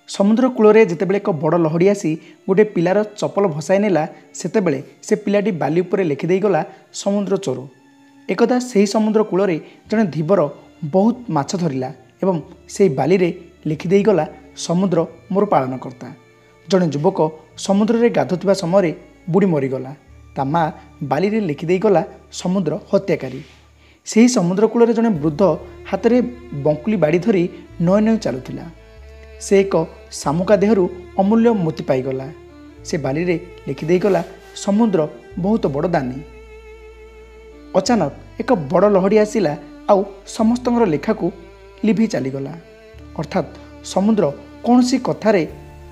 समुद्र कूल जितेबाला एक बड़ लहड़ी आसी गोटे पिलार चपल भसाई नेला सेतेबेले से पिलाटी बाली उपरे लिखिदे गला समुद्र चोर। एकदा से समुद्र कूल जड़े धीवर बहुत माछ धरला एवं से बाली रे लिखिदे गला समुद्र मोर पालनकर्ता। जड़े युवक समुद्र रे गाधुवा समय बुड़ी मरीगला ता माँ बाली रे लिखिदे गला समुद्र हत्याकारी। से समुद्र कूल जड़े वृद्ध हाथ में बंकुली बाड़ी धरी नय नय चलुला। से एक शामुका देहरु अमूल्य मोती पाईगला। से बाली रे लिखिदे गला समुद्र बहुत बड़ दानी। अचानक एक बड़ लहड़ी आसिला आउ समस्त लेखा को लिभि चलीगला। अर्थात समुद्र कौन सी कथारे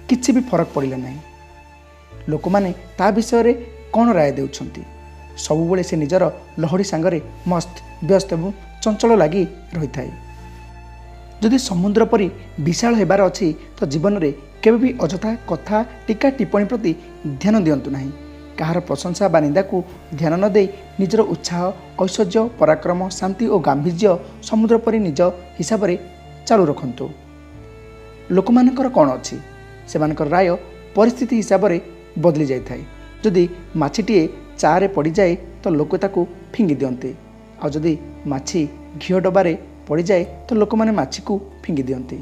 किछि भी फरक पड़िला नहीं। लोक माने ता विषय रे कौन राय देउछंती। सबुबले से निजर लहड़ी सांगरे मस्त व्यस्त एवं चंचल लगी रही थाए। जदि समुद्र परी विशाल हेबार अछि तो जीवन रे केबे भी अजथा कथा टीका टिप्पणी प्रति ध्यान दियंतु नहीं। कहार प्रशंसा बा निंदा को ध्यान न दे निजर उत्साह ऐश्वर्य पराक्रम शांति और गांभीर्य समुद्र परी निज हिसाब रे चालू रखंतु। लोक मानकर कौन अछि सेमानकर राय परिस्थिति हिसाब रे बदली जाय थाए। जदि माछीटीए चारे पड़ जाए तो लोक ताकू फिंगी दियंते आ जदि माछी घिओ डबारे पड़ जाए तो लोक माने माछी को फिंगी दियंते।